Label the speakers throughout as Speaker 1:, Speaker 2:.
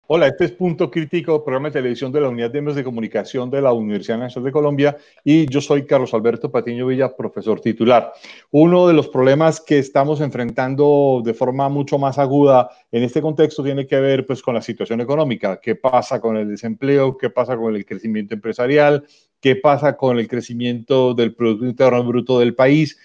Speaker 1: Hola, este es Punto Crítico, programa de televisión de la Unidad de Medios de Comunicación de la Universidad Nacional de Colombia, y yo soy Carlos Alberto Patiño Villa, profesor titular. Uno de los problemas que estamos enfrentando de forma mucho más aguda en este contexto tiene que ver pues con la situación económica. ¿Qué pasa con el desempleo? ¿Qué pasa con el crecimiento empresarial? ¿Qué pasa con el crecimiento del Producto Interno Bruto del país?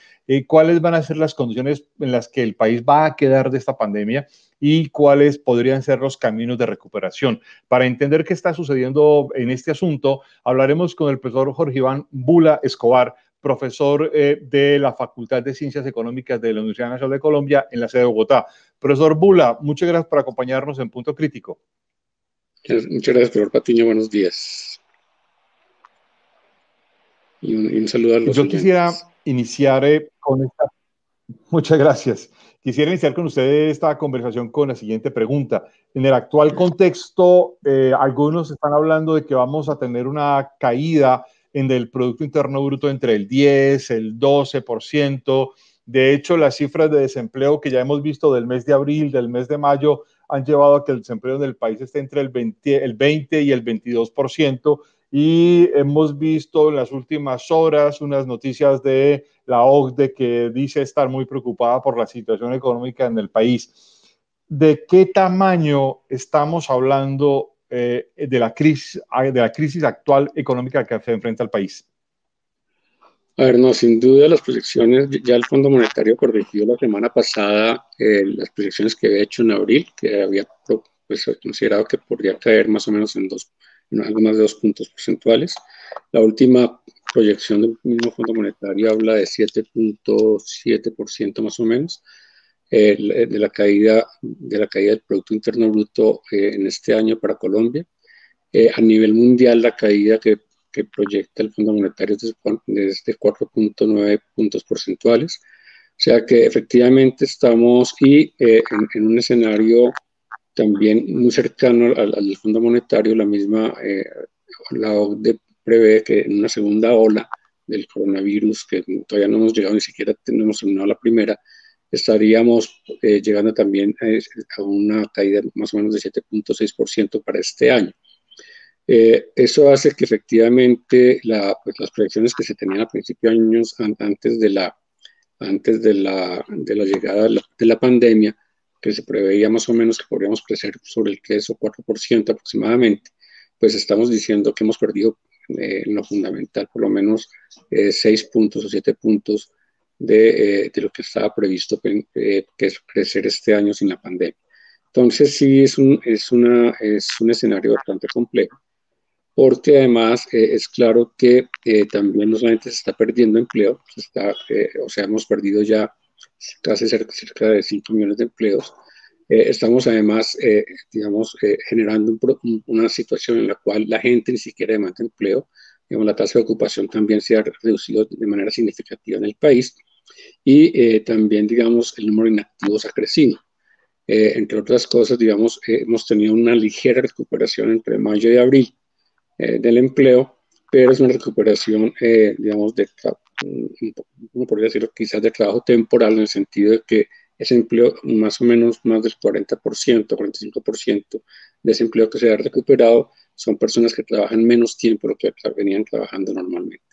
Speaker 1: ¿Cuáles van a ser las condiciones en las que el país va a quedar de esta pandemia? Y cuáles podrían ser los caminos de recuperación. Para entender qué está sucediendo en este asunto, hablaremos con el profesor Jorge Iván Bula Escobar, profesor de la Facultad de Ciencias Económicas de la Universidad Nacional de Colombia en la sede de Bogotá. Profesor Bula, muchas gracias por acompañarnos en Punto Crítico.
Speaker 2: Muchas gracias, profesor Patiño. Buenos días. Y un saludo a los
Speaker 1: Yo
Speaker 2: oyentes.
Speaker 1: quisiera iniciar con esta. Muchas gracias. Quisiera iniciar con usted esta conversación con la siguiente pregunta. En el actual contexto, algunos están hablando de que vamos a tener una caída en el Producto Interno Bruto entre el 10, el 12%. De hecho, las cifras de desempleo que ya hemos visto del mes de abril, del mes de mayo, han llevado a que el desempleo en el país esté entre el 20 y el 22%. Y hemos visto en las últimas horas unas noticias de la OCDE que dice estar muy preocupada por la situación económica en el país. ¿De qué tamaño estamos hablando de la crisis actual económica que se enfrenta el país?
Speaker 2: A ver, no, sin duda las proyecciones, ya el Fondo Monetario corrigió la semana pasada las proyecciones que había hecho en abril, que había pues, considerado que podría caer más o menos en algo más de 2 puntos porcentuales. La última proyección del mismo Fondo Monetario habla de 7,7% más o menos, de la caída del Producto Interno Bruto en este año para Colombia. A nivel mundial, la caída que proyecta el Fondo Monetario es de 4,9 puntos porcentuales. O sea que efectivamente estamos en un escenario también muy cercano al Fondo Monetario. La OCDE prevé que en una segunda ola del coronavirus, que todavía no hemos llegado, ni siquiera hemos terminado la primera, estaríamos llegando también a una caída más o menos de 7,6% para este año. Eso hace que efectivamente pues las proyecciones que se tenían a principios de años, antes de la llegada de la pandemia, que se preveía más o menos que podríamos crecer sobre el 3 o 4% aproximadamente, pues estamos diciendo que hemos perdido en lo fundamental por lo menos 6 puntos o 7 puntos de lo que estaba previsto que es crecer este año sin la pandemia. Entonces sí es un escenario bastante complejo, porque además es claro que también no solamente se está perdiendo empleo, o sea, hemos perdido ya casi cerca de 5 millones de empleos. Estamos además, digamos, generando una situación en la cual la gente ni siquiera demanda empleo. Digamos, la tasa de ocupación también se ha reducido de manera significativa en el país, y también, digamos, el número de inactivos ha crecido. Entre otras cosas, digamos, hemos tenido una ligera recuperación entre mayo y abril del empleo, pero es una recuperación, digamos, ¿cómo podría decirlo? Quizás de trabajo temporal, en el sentido de que ese empleo, más o menos más del 40%, 45% de ese empleo que se ha recuperado son personas que trabajan menos tiempo de lo que venían trabajando normalmente.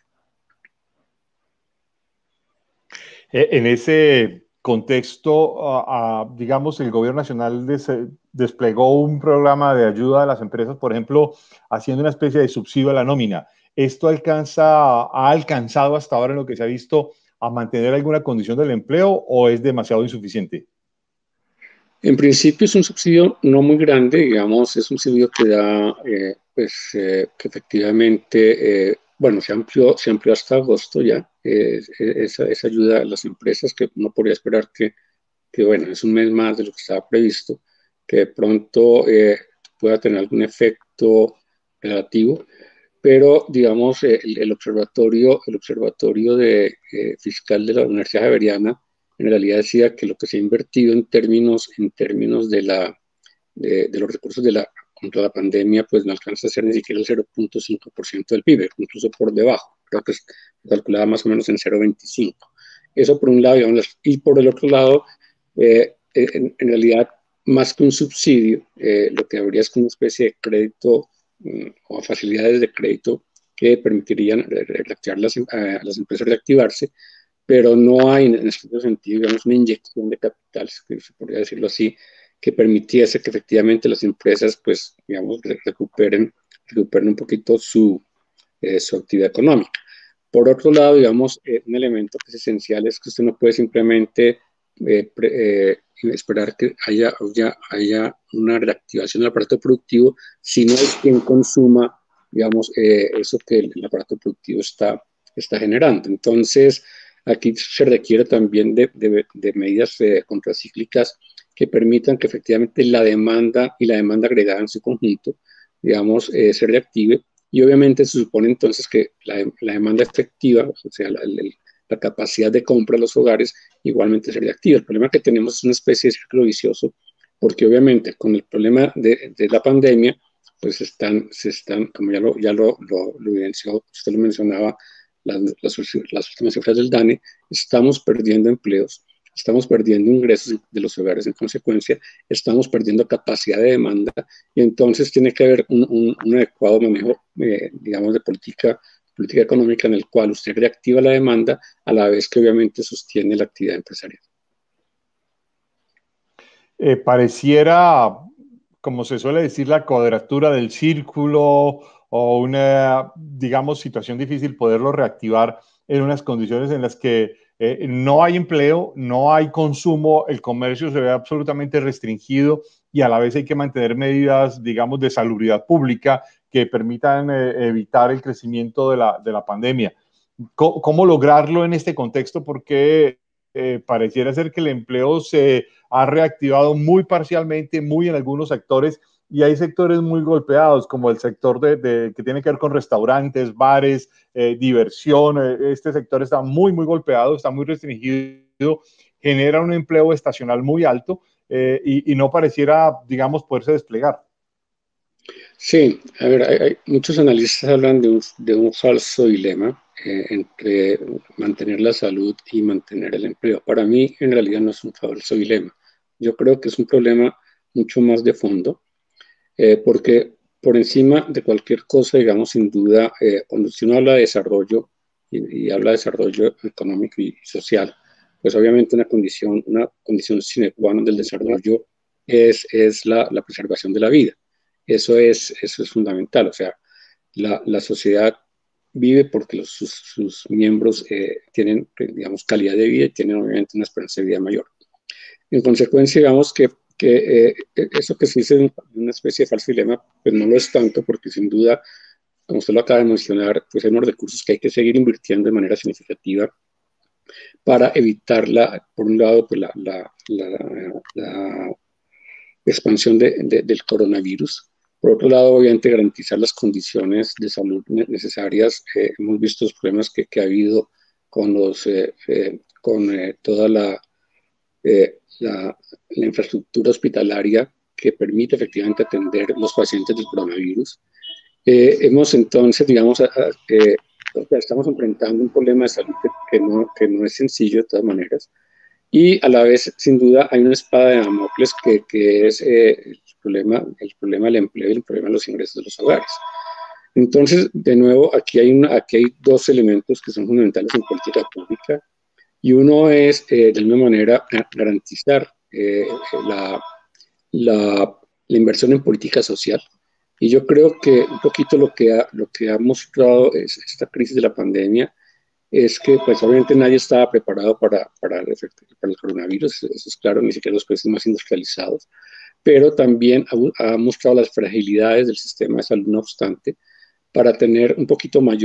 Speaker 1: En ese contexto, digamos, el gobierno nacional desplegó un programa de ayuda a las empresas, por ejemplo, haciendo una especie de subsidio a la nómina. ¿Esto ha alcanzado hasta ahora en lo que se ha visto a mantener alguna condición del empleo o es demasiado insuficiente?
Speaker 2: En principio es un subsidio no muy grande, digamos, es un subsidio que da, que efectivamente, bueno, se amplió hasta agosto ya, esa ayuda a las empresas, que uno podría esperar que, bueno, es un mes más de lo que estaba previsto, que de pronto pueda tener algún efecto relativo, pero digamos, el observatorio fiscal de la Universidad Javeriana en realidad decía que lo que se ha invertido en términos de los recursos contra la pandemia, pues no alcanza a ser ni siquiera el 0,5% del PIB, incluso por debajo, creo que es calculada más o menos en 0,25. Eso por un lado, digamos, y por el otro lado, en realidad más que un subsidio, lo que habría es una especie de crédito o facilidades de crédito que permitirían reactivar a las empresas reactivarse, pero no hay en este sentido, digamos, una inyección de capital, que se podría decirlo así, que permitiese que efectivamente las empresas, pues, digamos, recuperen un poquito su actividad económica. Por otro lado, digamos, un elemento que es esencial es que usted no puede simplemente esperar que haya una reactivación del aparato productivo si no hay quien consuma, digamos, eso que el aparato productivo está generando. Entonces, aquí se requiere también de medidas contracíclicas que permitan que efectivamente la demanda y la demanda agregada en su conjunto, digamos, se reactive. Y obviamente se supone entonces que la demanda efectiva, o sea, la capacidad de compra de los hogares, igualmente se reactiva. El problema que tenemos es una especie de círculo vicioso, porque obviamente con el problema de la pandemia, pues se están como lo evidenció, usted lo mencionaba, las últimas cifras del DANE, estamos perdiendo empleos, estamos perdiendo ingresos de los hogares, en consecuencia, estamos perdiendo capacidad de demanda, y entonces tiene que haber un adecuado manejo, digamos, de política económica en el cual usted reactiva la demanda a la vez que obviamente sostiene la actividad empresarial.
Speaker 1: Pareciera, como se suele decir, la cuadratura del círculo o una, digamos, situación difícil poderlo reactivar en unas condiciones en las que no hay empleo, no hay consumo, el comercio se ve absolutamente restringido y a la vez hay que mantener medidas, digamos, de salubridad pública que permitan evitar el crecimiento de la pandemia. ¿Cómo lograrlo en este contexto? Porque pareciera ser que el empleo se ha reactivado muy parcialmente, muy en algunos sectores, y hay sectores muy golpeados, como el sector que tiene que ver con restaurantes, bares, diversión. Este sector está muy, muy golpeado, está muy restringido, genera un empleo estacional muy alto y no pareciera, digamos, poderse desplegar.
Speaker 2: Sí, a ver, muchos analistas hablan de un falso dilema entre mantener la salud y mantener el empleo. Para mí, en realidad, no es un falso dilema. Yo creo que es un problema mucho más de fondo, porque por encima de cualquier cosa, digamos, sin duda, cuando uno habla de desarrollo y habla de desarrollo económico y social, pues obviamente una condición sine qua non del desarrollo es la preservación de la vida. Eso es fundamental. O sea, la sociedad vive porque sus miembros tienen, digamos, calidad de vida y tienen obviamente una esperanza de vida mayor. En consecuencia, digamos que eso que se dice una especie de falso dilema, pues no lo es tanto, porque sin duda, como usted lo acaba de mencionar, pues hay unos recursos que hay que seguir invirtiendo de manera significativa para evitar, por un lado, pues la expansión del coronavirus. Por otro lado, obviamente, garantizar las condiciones de salud necesarias. Hemos visto los problemas que ha habido con, toda la infraestructura hospitalaria que permite efectivamente atender los pacientes del coronavirus. Hemos entonces, digamos, estamos enfrentando un problema de salud que no es sencillo de todas maneras, y a la vez, sin duda, hay una espada de Damocles que es el problema del empleo y el problema de los ingresos de los hogares. Entonces, de nuevo, aquí hay dos elementos que son fundamentales en política pública, y uno es, de la misma manera, garantizar la inversión en política social. Y yo creo que un poquito lo que ha mostrado esta crisis de la pandemia es que, pues, obviamente nadie estaba preparado para el coronavirus, eso es claro, ni siquiera los países más industrializados, pero también ha mostrado las fragilidades del sistema de salud, no obstante, para tener un poquito más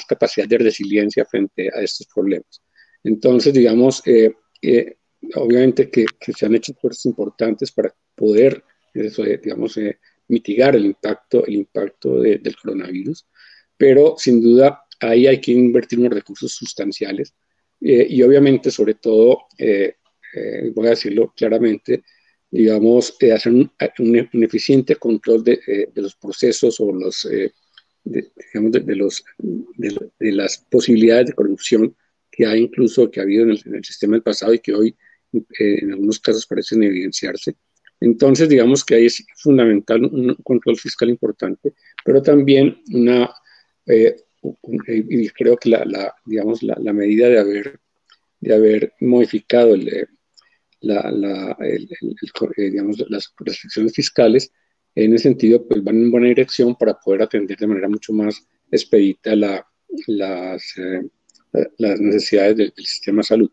Speaker 2: capacidad de resiliencia frente a estos problemas. Entonces, digamos, obviamente que se han hecho esfuerzos importantes para poder, digamos, mitigar el impacto del coronavirus, pero sin duda ahí hay que invertir unos recursos sustanciales y obviamente, sobre todo, voy a decirlo claramente, digamos, hacer un eficiente control de los procesos o digamos, de las posibilidades de corrupción que hay incluso, que ha habido en el sistema del pasado y que hoy en algunos casos parecen evidenciarse. Entonces, digamos que ahí es fundamental un control fiscal importante, pero también y creo que digamos, la medida de haber modificado digamos, las restricciones fiscales, en ese sentido, pues van en buena dirección para poder atender de manera mucho más expedita las, eh, las necesidades del sistema de salud.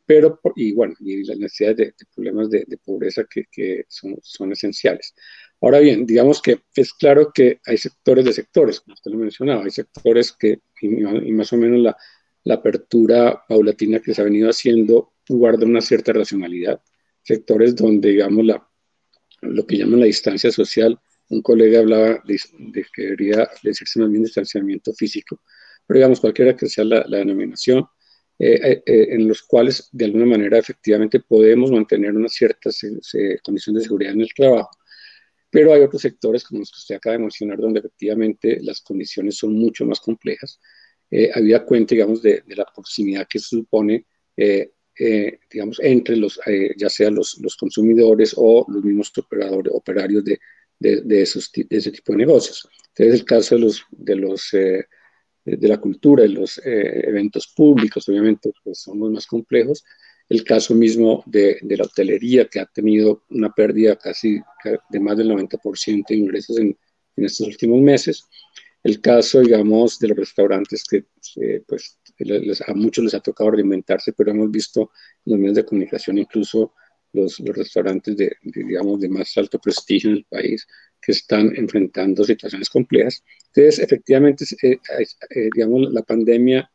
Speaker 2: Pero, y bueno, y las necesidades de problemas de pobreza que son esenciales. Ahora bien, digamos que es claro que hay sectores de sectores, como usted lo mencionaba, hay sectores y más o menos la apertura paulatina que se ha venido haciendo guarda una cierta racionalidad. Sectores donde, digamos, lo que llaman la distancia social, un colega hablaba de que debería decirse más bien distanciamiento físico, pero digamos, cualquiera que sea la denominación, en los cuales de alguna manera efectivamente podemos mantener una cierta condición de seguridad en el trabajo, pero hay otros sectores como los que usted acaba de mencionar donde efectivamente las condiciones son mucho más complejas, habida cuenta, digamos, de la proximidad que se supone, digamos, entre ya sea los consumidores o los mismos operarios de ese tipo de negocios. Entonces, el caso de la cultura, de los eventos públicos, obviamente, pues son los más complejos. El caso mismo de la hotelería, que ha tenido una pérdida casi de más del 90% de ingresos en estos últimos meses. El caso, digamos, de los restaurantes que pues a muchos les ha tocado reinventarse, pero hemos visto en los medios de comunicación incluso los restaurantes digamos, de más alto prestigio en el país que están enfrentando situaciones complejas. Entonces, efectivamente, digamos, la pandemia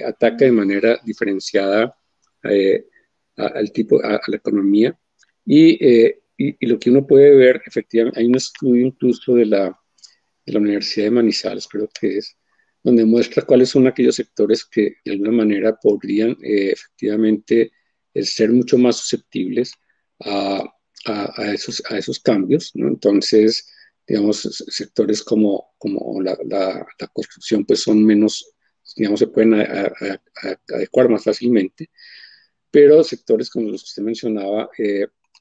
Speaker 2: ataca de manera diferenciada a la economía y lo que uno puede ver, efectivamente, hay un estudio incluso de la Universidad de Manizales, creo que es, donde muestra cuáles son aquellos sectores que de alguna manera podrían efectivamente ser mucho más susceptibles a, a esos cambios, ¿no? Entonces, digamos, sectores como la construcción, pues son menos, digamos, se pueden adecuar más fácilmente, pero sectores como los que usted mencionaba,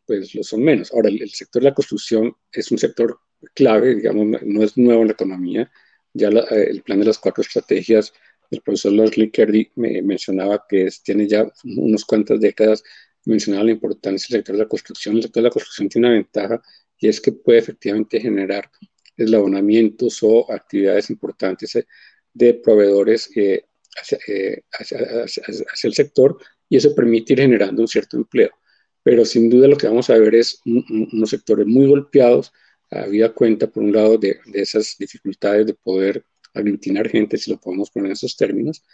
Speaker 2: pues lo son menos. Ahora, el sector de la construcción es un sector clave, digamos, no es nuevo en la economía. Ya el plan de las 4 estrategias, el profesor Leslie Kearney me mencionaba que tiene ya unas cuantas décadas, mencionaba la importancia del sector de la construcción. El sector de la construcción tiene una ventaja y es que puede efectivamente generar eslabonamientos o actividades importantes de proveedores hacia el sector y eso permite ir generando un cierto empleo. Pero sin duda lo que vamos a ver es unos sectores muy golpeados, habida cuenta, por un lado, de esas dificultades de poder aglutinar gente, si lo podemos poner en esos términos,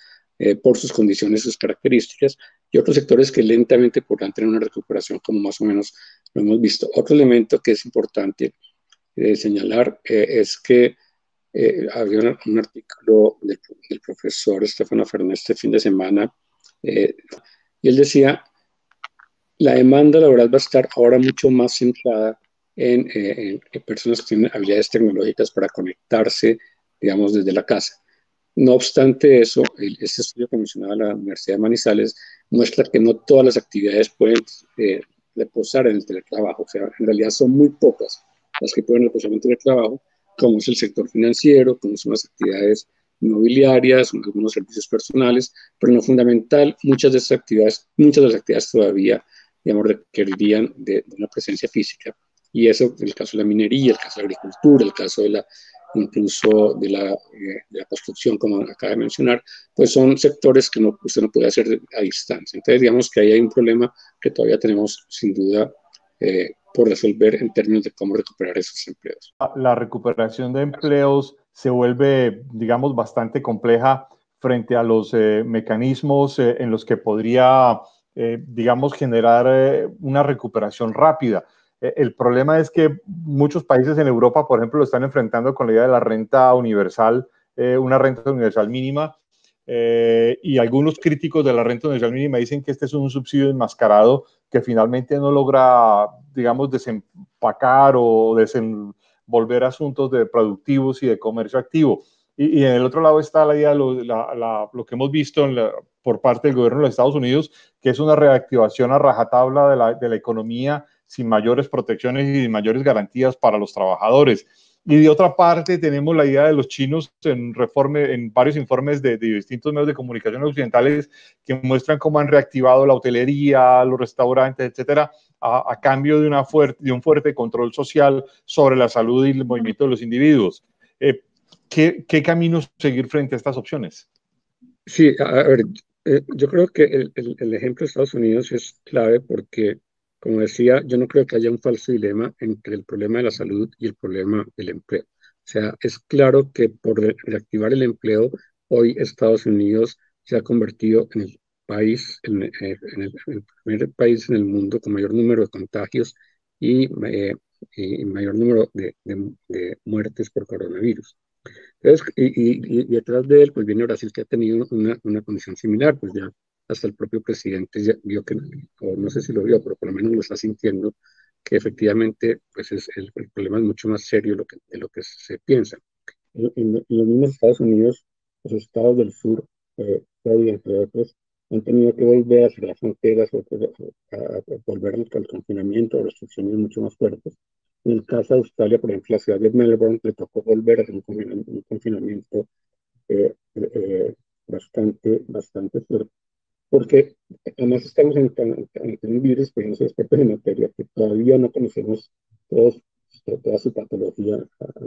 Speaker 2: por sus condiciones, sus características, y otros sectores que lentamente podrán tener una recuperación, como más o menos lo hemos visto. Otro elemento que es importante señalar es que había un artículo del profesor Estefano Fernández este fin de semana, y él decía, la demanda laboral va a estar ahora mucho más centrada en personas que tienen habilidades tecnológicas para conectarse, digamos, desde la casa. No obstante eso, este estudio que mencionaba la Universidad de Manizales muestra que no todas las actividades pueden reposar en el teletrabajo. O sea, en realidad son muy pocas las que pueden reposar en el teletrabajo, como es el sector financiero, como son las actividades inmobiliarias, algunos servicios personales, pero en lo fundamental, muchas de las actividades todavía, digamos, requerirían de una presencia física. Y eso, el caso de la minería, el caso de la agricultura, el caso incluso de la construcción, como acaba de mencionar, pues son sectores que usted no puede hacer a distancia. Entonces, digamos que ahí hay un problema que todavía tenemos, sin duda, por resolver en términos de cómo recuperar esos empleos.
Speaker 1: La recuperación de empleos se vuelve, digamos, bastante compleja frente a los mecanismos en los que podría, digamos, generar una recuperación rápida. El problema es que muchos países en Europa, por ejemplo, lo están enfrentando con la idea de la renta universal, una renta universal mínima, y algunos críticos de la renta universal mínima dicen que este es un subsidio enmascarado que finalmente no logra, digamos, desempacar o desenvolver asuntos de productivos y de comercio activo. Y en el otro lado está la idea, lo que hemos visto por parte del gobierno de los Estados Unidos, que es una reactivación a rajatabla de la economía sin mayores protecciones y mayores garantías para los trabajadores. Y de otra parte, tenemos la idea de los chinos en varios informes de distintos medios de comunicación occidentales que muestran cómo han reactivado la hotelería, los restaurantes, etcétera, a cambio de un fuerte control social sobre la salud y el movimiento de los individuos. ¿Qué caminos seguir frente a estas opciones?
Speaker 2: Sí, a ver, yo creo que el ejemplo de Estados Unidos es clave porque, como decía, yo no creo que haya un falso dilema entre el problema de la salud y el problema del empleo. O sea, es claro que por reactivar el empleo, hoy Estados Unidos se ha convertido en el país, en el primer país en el mundo con mayor número de contagios y, y mayor número de muertes por coronavirus. Entonces, y detrás de él, pues viene Brasil, que ha tenido una condición similar, pues ya hasta el propio presidente ya vio que, o no sé si lo vio, pero por lo menos lo está sintiendo, que efectivamente, pues el problema es mucho más serio de lo que se piensa. En los mismos Estados Unidos, los estados del sur, Florida, entre otros, han tenido que volver a cerrar las fronteras, a volver al confinamiento, a restricciones mucho más fuertes. En el caso de Australia, por ejemplo, la ciudad de Melbourne le tocó volver a hacer un confinamiento eh, eh, bastante fuerte, porque además estamos ante un virus, pues no soy experto en materia, que todavía no conocemos todos, toda su patología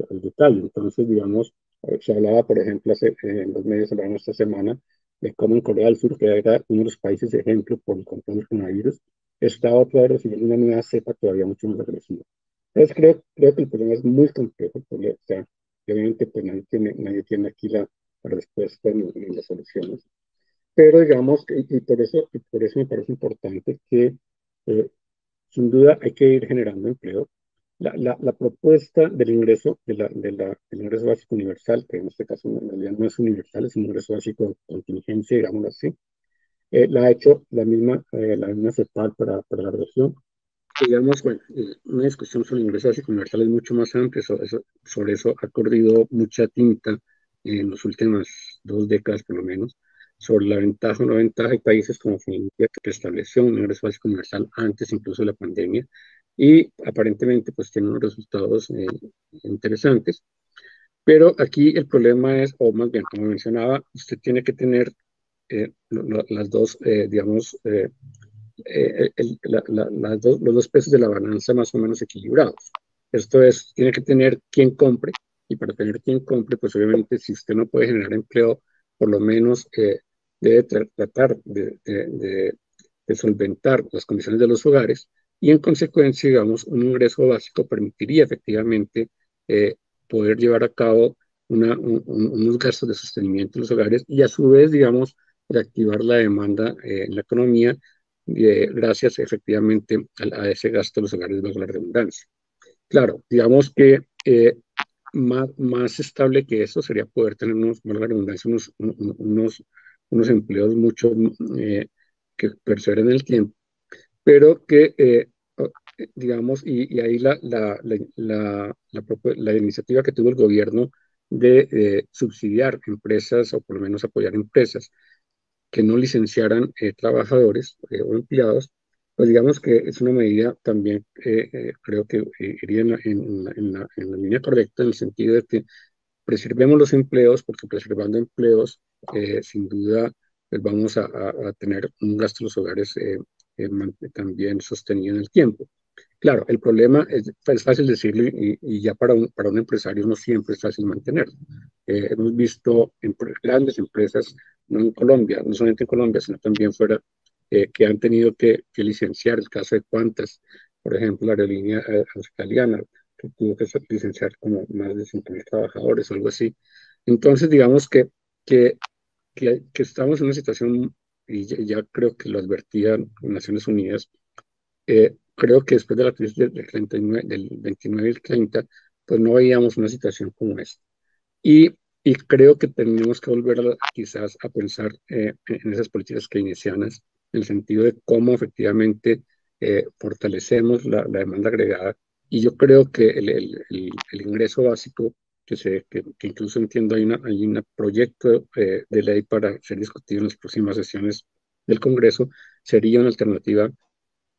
Speaker 2: al detalle. Entonces, digamos, se hablaba, por ejemplo, en los medios hablaron esta semana de cómo en Corea del Sur, que era uno de los países de ejemplo por el control del coronavirus, está otra vez recibiendo una nueva cepa todavía mucho más agresiva. Entonces, creo que el problema es muy complejo, porque, o sea, obviamente, pues nadie tiene aquí la respuesta ni las soluciones. Pero digamos, y por eso me parece importante que eh, sin duda hay que ir generando empleo. La propuesta del ingreso, del ingreso básico universal, que en este caso en realidad no es universal, es un ingreso básico de contingencia, digámoslo así, la ha hecho la misma CEPAL para la región. Digamos, bueno, una discusión sobre el ingreso básico universal es mucho más amplia, sobre eso ha corrido mucha tinta en las últimas 2 décadas por lo menos, sobre la ventaja o no ventaja. Hay países como Finlandia que estableció un ingreso básico universal antes incluso de la pandemia y aparentemente pues tiene unos resultados interesantes, pero aquí el problema es, o más bien como mencionaba, usted tiene que tener las dos, digamos, los dos pesos de la balanza más o menos equilibrados. Esto es, tiene que tener quien compre, y para tener quien compre, pues obviamente si usted no puede generar empleo, por lo menos debe tratar de solventar las condiciones de los hogares, y en consecuencia, digamos, un ingreso básico permitiría efectivamente eh, poder llevar a cabo unos gastos de sostenimiento en los hogares y a su vez, digamos, reactivar la demanda en la economía gracias efectivamente a ese gasto de los hogares bajo la redundancia. Claro, digamos que más estable que eso sería poder tener bajo la redundancia, unos empleos mucho que perseveren en el tiempo, pero que, digamos, y ahí la iniciativa que tuvo el gobierno de subsidiar empresas o por lo menos apoyar empresas que no licenciaran trabajadores o empleados, pues digamos que es una medida también, creo que iría en la línea correcta, en el sentido de que preservemos los empleos, porque preservando empleos, sin duda, pues vamos a tener un gasto en los hogares también sostenido en el tiempo. Claro, el problema es fácil decirlo y ya para un empresario no siempre es fácil mantenerlo. Hemos visto grandes empresas, no en Colombia, no solamente en Colombia, sino también fuera, que han tenido que licenciar. El caso de Qantas, por ejemplo, la aerolínea australiana, que tuvo que licenciar como más de 5.000 trabajadores o algo así. Entonces, digamos que, que estamos en una situación, y ya creo que lo advertían Naciones Unidas, creo que después de la crisis del 29 y el 30, pues no veíamos una situación como esta. Y, y creo que tenemos que volver quizás a pensar en esas políticas keynesianas, en el sentido de cómo efectivamente fortalecemos la demanda agregada. Y yo creo que el ingreso básico, que incluso entiendo hay un proyecto de ley para ser discutido en las próximas sesiones del Congreso, sería una alternativa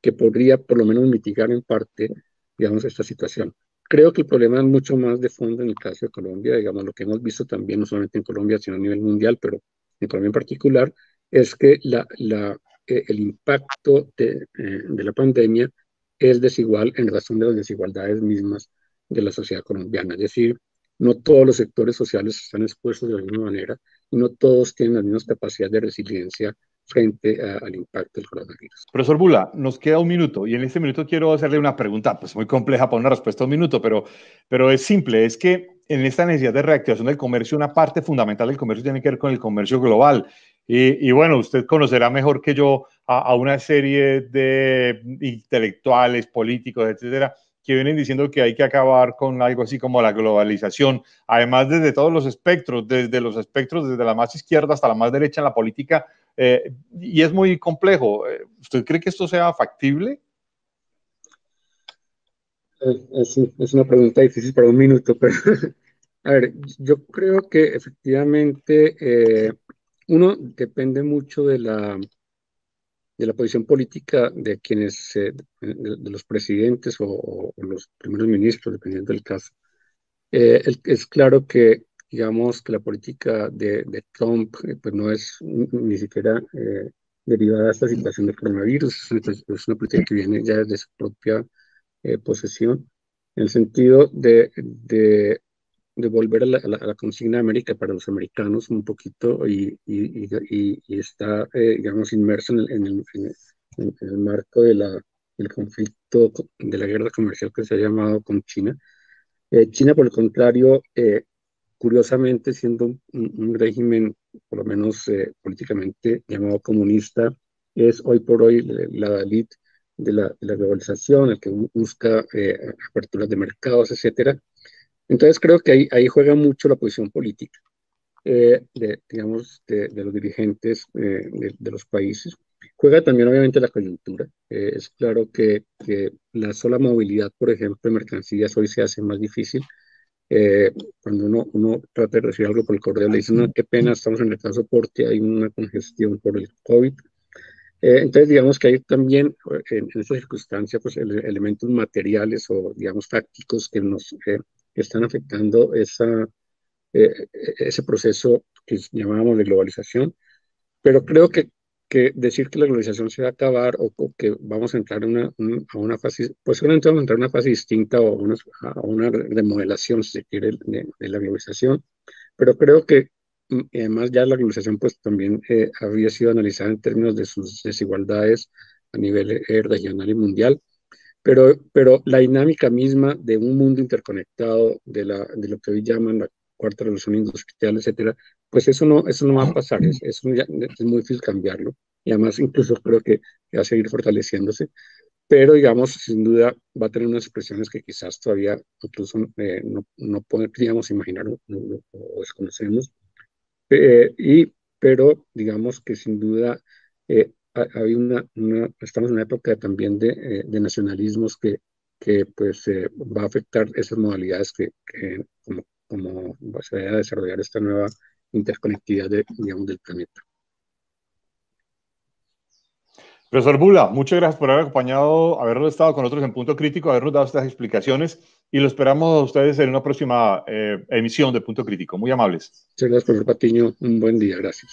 Speaker 2: que podría por lo menos mitigar en parte, digamos, esta situación. Creo que el problema es mucho más de fondo en el caso de Colombia, digamos, lo que hemos visto también, no solamente en Colombia, sino a nivel mundial, pero en Colombia en particular, es que el impacto de la pandemia es desigual en razón de las desigualdades mismas de la sociedad colombiana. Es decir, no todos los sectores sociales están expuestos de la misma manera y no todos tienen las mismas capacidades de resiliencia frente al impacto del coronavirus.
Speaker 1: Profesor Bula, nos queda un minuto y en este minuto quiero hacerle una pregunta, pues muy compleja para una respuesta de un minuto, pero es simple, es que en esta necesidad de reactivación del comercio, una parte fundamental del comercio tiene que ver con el comercio global. Y bueno, usted conocerá mejor que yo a una serie de intelectuales, políticos, etcétera, que vienen diciendo que hay que acabar con algo así como la globalización, además desde todos los espectros, desde la más izquierda hasta la más derecha en la política, y es muy complejo. ¿Usted cree que esto sea factible?
Speaker 2: Es una pregunta difícil para un minuto, pero a ver, yo creo que efectivamente uno depende mucho de la posición política de quienes, de los presidentes o los primeros ministros, dependiendo del caso. Es claro que, digamos, que la política de Trump pues no es ni siquiera derivada de esta situación del coronavirus, es una política que viene ya desde su propia posesión, en el sentido de volver a la consigna de América para los americanos un poquito y está, digamos, inmerso en el marco del conflicto, de la guerra comercial que se ha llamado con China. China, por el contrario, curiosamente, siendo un régimen, por lo menos políticamente llamado comunista, es hoy por hoy la élite de la globalización, el que busca aperturas de mercados, etcétera. Entonces creo que ahí juega mucho la posición política digamos, de los dirigentes de los países. Juega también obviamente la coyuntura. Es claro que la sola movilidad, por ejemplo, de mercancías hoy se hace más difícil. Cuando uno trata de recibir algo por el correo, le dicen, no, qué pena, estamos en el soporte, hay una congestión por el COVID. Entonces, digamos que hay también en esta circunstancia pues, elementos materiales o, digamos, tácticos que nos están afectando ese proceso que llamábamos de globalización. Pero creo que decir que la globalización se va a acabar o que vamos a entrar a una fase, pues seguramente vamos a entrar a una fase distinta o a una remodelación, si se quiere, de la globalización. Pero creo que además ya la globalización pues también había sido analizada en términos de sus desigualdades a nivel regional y mundial, pero la dinámica misma de un mundo interconectado, de lo que hoy llaman la cuarta revolución industrial, etcétera, pues eso no va a pasar, eso es muy difícil cambiarlo, y además incluso creo que va a seguir fortaleciéndose, pero digamos, sin duda va a tener unas expresiones que quizás todavía incluso no podríamos imaginar o desconocemos, pero digamos que sin duda hay estamos en una época también de nacionalismos que pues va a afectar esas modalidades como se va a desarrollar esta nueva interconectividad digamos, del planeta.
Speaker 1: Profesor Bula, muchas gracias por haber acompañado, haberlo estado con nosotros en Punto Crítico, habernos dado estas explicaciones y lo esperamos a ustedes en una próxima emisión de Punto Crítico. Muy amables.
Speaker 2: Muchas gracias, profesor Patiño. Un buen día. Gracias.